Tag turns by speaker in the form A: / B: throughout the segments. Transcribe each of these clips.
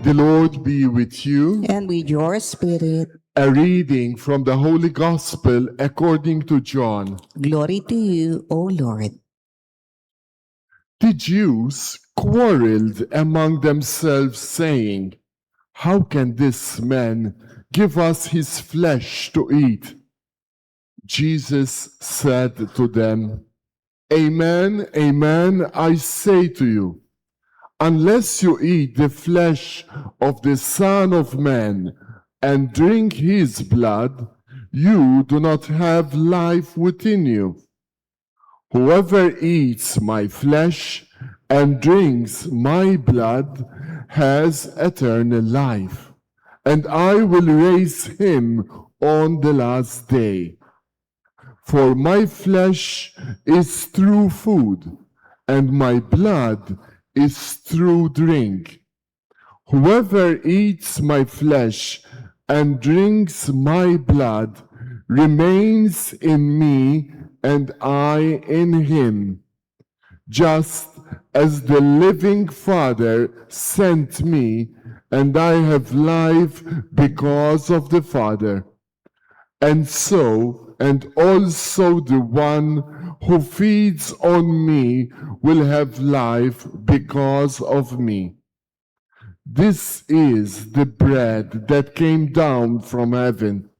A: The Lord be with you.
B: And with your spirit,
A: A reading from the Holy Gospel according to John.
B: glory to you, O Lord.
A: The Jews quarreled among themselves, saying, "How can this man give us his flesh to eat?" Jesus said to them, "Amen, amen, I say to you, unless you eat the flesh of the Son of Man and drink his blood, you do not have life within you. Whoever eats my flesh and drinks my blood has eternal life, and I will raise him on the last day. For my flesh is true food, and my blood is true drink. Whoever eats my flesh and drinks my blood remains in me, and I in him. Just as the living Father sent me, and I have life because of the Father. And also the one who feeds on me will have life because of me. This is the bread that came down from heaven.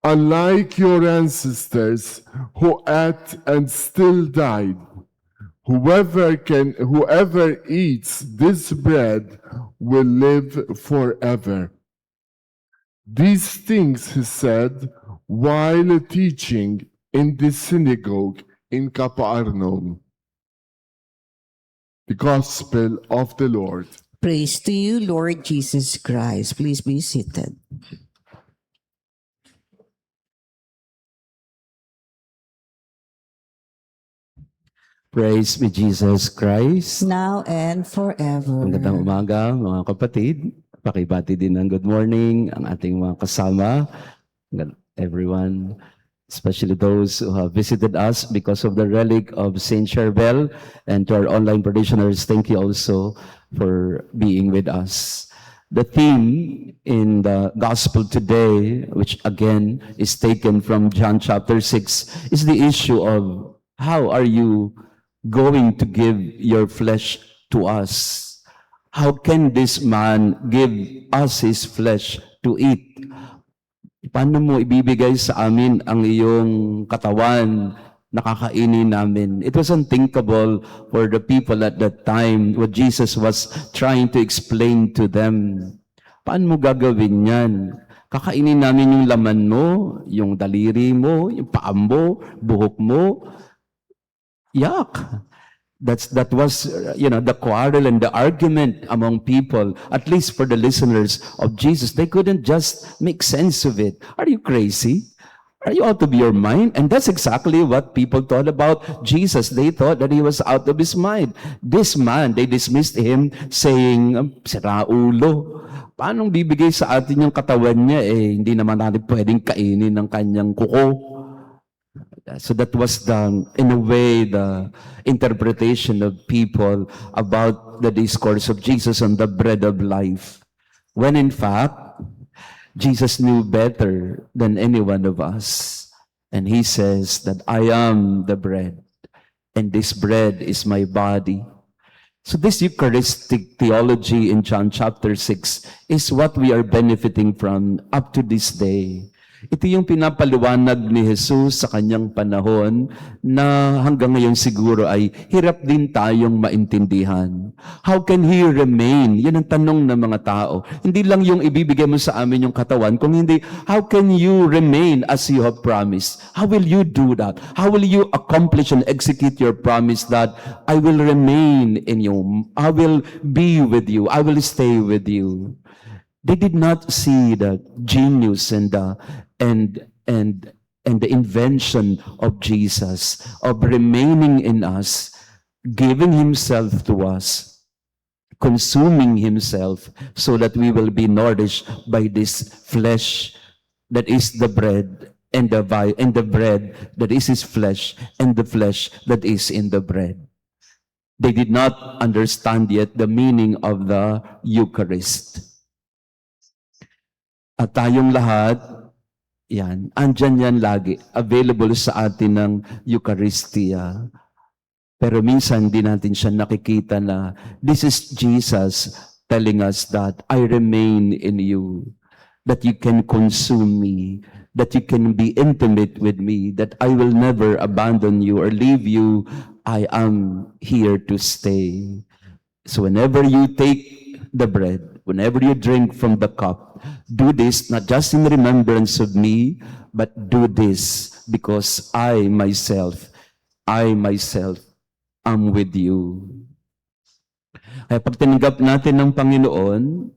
A: Unlike your ancestors who ate and still died, whoever eats this bread will live forever." These things he said while teaching in the synagogue in Capernaum. The Gospel of the Lord.
B: Praise to you, Lord Jesus Christ. Please be seated.
C: Praise be Jesus Christ.
B: Now and forever.
C: Magandang umaga mga kapatid. Pakibati din ng good morning ang ating mga kasama, everyone, especially those who have visited us because of the relic of Saint Charbel, and to our online parishioners, thank you also for being with us. The theme in the gospel today, which again is taken from John chapter 6, is the issue of how are you going to give your flesh to us? How can this man give us his flesh to eat? Paano mo ibibigay sa amin ang iyong katawan na kakainin namin? It was unthinkable for the people at that time what Jesus was trying to explain to them. Paano mo gagawin yan? Kakainin namin yung laman mo, yung daliri mo, yung paa mo, buhok mo. Yuck! That was, the quarrel and the argument among people, at least for the listeners of Jesus. They couldn't just make sense of it. Are you crazy? Are you out of your mind? And that's exactly what people thought about Jesus. They thought that he was out of his mind. This man, they dismissed him saying, "Sira ulo. Paano bibigay sa atin yung katawan niya? Hindi naman natin pwedeng kainin ng kanyang kuko." So that was in a way, the interpretation of people about the discourse of Jesus on the bread of life. When in fact, Jesus knew better than any one of us. And he says that I am the bread, and this bread is my body. So this Eucharistic theology in John chapter 6 is what we are benefiting from up to this day. Ito yung pinapaliwanag ni Jesus sa kanyang panahon na hanggang ngayon siguro ay hirap din tayong maintindihan. How can He remain? Yan ang tanong ng mga tao. Hindi lang yung ibibigay mo sa amin yung katawan, kung hindi, how can you remain as you have promised? How will you do that? How will you accomplish and execute your promise that I will remain in you, I will be with you, I will stay with you? They did not see the genius and the invention of Jesus, of remaining in us, giving himself to us, consuming himself so that we will be nourished by this flesh that is the bread, and the bread that is his flesh, and the flesh that is in the bread. They did not understand yet the meaning of the Eucharist. At tayong lahat, yan, andyan yan lagi, available sa atin ng Eucharistia. Pero minsan di natin siya nakikita na this is Jesus telling us that I remain in you, that you can consume me, that you can be intimate with me, that I will never abandon you or leave you. I am here to stay. So whenever you take the bread, whenever you drink from the cup, do this not just in remembrance of me, but do this because I myself am with you. Kaya pag tinanggap natin ng Panginoon,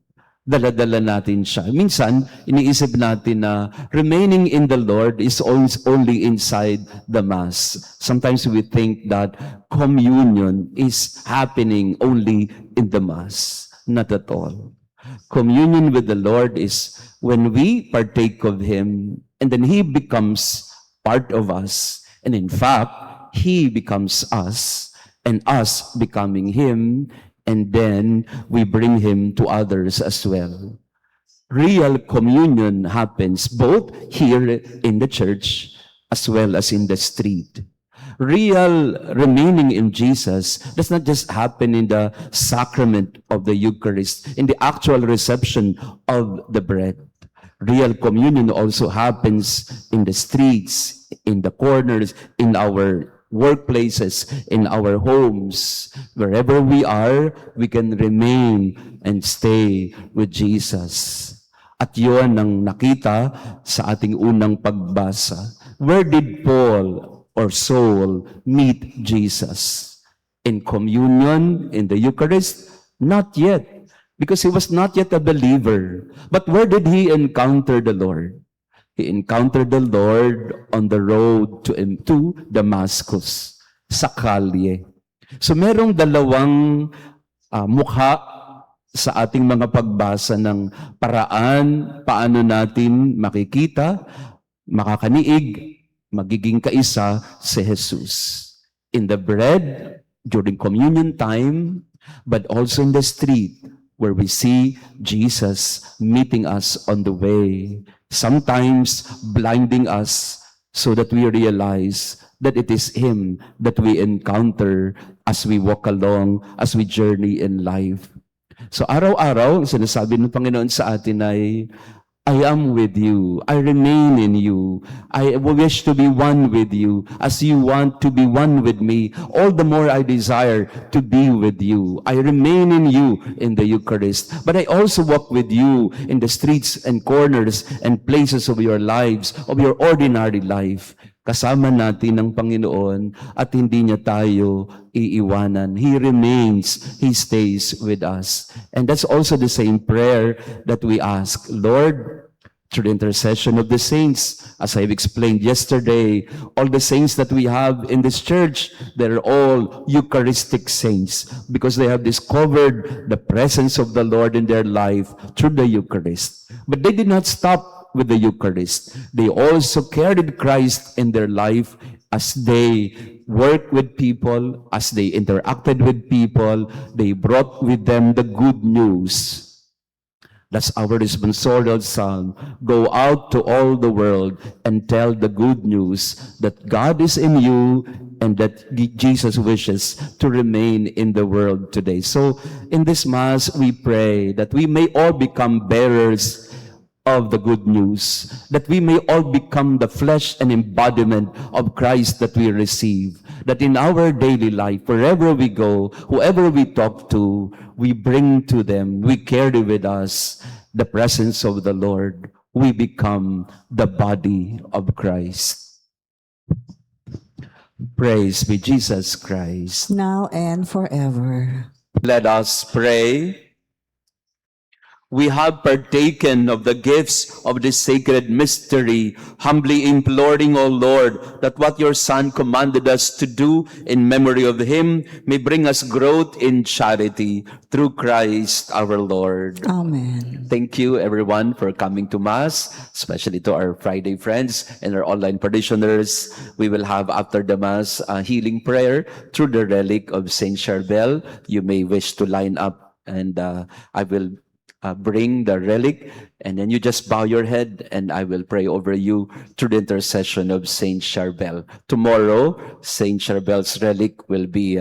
C: dala-dala natin siya. Minsan, iniisip natin na remaining in the Lord is only inside the Mass. Sometimes we think that communion is happening only in the Mass. Not at all. Communion with the Lord is when we partake of Him and then He becomes part of us. And in fact, He becomes us and us becoming Him, and then we bring Him to others as well. Real communion happens both here in the church as well as in the street. Real remaining in Jesus does not just happen in the sacrament of the Eucharist, in the actual reception of the bread. Real communion also happens in the streets, in the corners, in our workplaces, in our homes. Wherever we are, we can remain and stay with Jesus. At yun ang nakita sa ating unang pagbasa. Where did Paul or Saul meet Jesus? In communion, in the Eucharist? Not yet, because he was not yet a believer. But where did he encounter the Lord? He encountered the Lord on the road to Damascus, sa kalye. So merong dalawang mukha sa ating mga pagbasa ng paraan, paano natin makikita, makakaniig, magiging kaisa si Jesus. In the bread, during communion time, but also in the street, where we see Jesus meeting us on the way, sometimes blinding us so that we realize that it is Him that we encounter as we walk along, as we journey in life. So araw-araw, sinasabi ng Panginoon sa atin ay, I am with you. I remain in you. I wish to be one with you as you want to be one with me. All the more I desire to be with you. I remain in you in the Eucharist. But I also walk with you in the streets and corners and places of your lives, of your ordinary life. Kasama natin ang Panginoon at hindi niya tayo iiwanan. He remains, He stays with us. And that's also the same prayer that we ask. Lord, through the intercession of the saints, as I've explained yesterday, all the saints that we have in this church, they're all Eucharistic saints because they have discovered the presence of the Lord in their life through the Eucharist. But they did not stop with the Eucharist. They also carried Christ in their life as they worked with people, as they interacted with people. They brought with them the good news. That's our responsorial psalm. Go out to all the world and tell the good news that God is in you and that Jesus wishes to remain in the world today. So in this Mass, we pray that we may all become bearers of the good news, that we may all become the flesh and embodiment of Christ that we receive, that in our daily life, wherever we go, whoever we talk to, we bring to them, we carry with us the presence of the Lord. We become the body of Christ. Praise be Jesus Christ.
B: Now and forever.
C: Let us pray. we have partaken of the gifts of this sacred mystery, humbly imploring, O Lord, that what your Son commanded us to do in memory of him may bring us growth in charity through Christ our Lord.
B: Amen.
C: Thank you, everyone, for coming to Mass, especially to our Friday friends and our online parishioners. We will have, after the Mass, a healing prayer through the relic of Saint Charbel. You may wish to line up, and I will bring the relic, and then you just bow your head, and I will pray over you through the intercession of Saint Charbel. Tomorrow, Saint Charbel's relic will be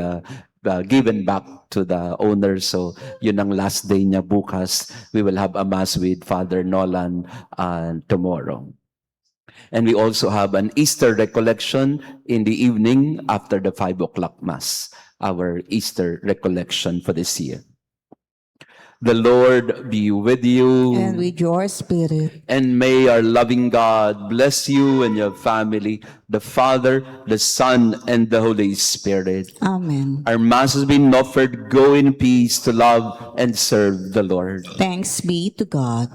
C: given back to the owner. So yun ang last day niya bukas. We will have a Mass with Father Nolan tomorrow. And we also have an Easter recollection in the evening after the 5 o'clock Mass, our Easter recollection for this year. The Lord be with you.
B: And with your spirit.
C: And may our loving God bless you and your family, the Father, the Son, and the Holy Spirit.
B: Amen.
C: Our Mass has been offered. Go in peace to love and serve the Lord.
B: Thanks be to God.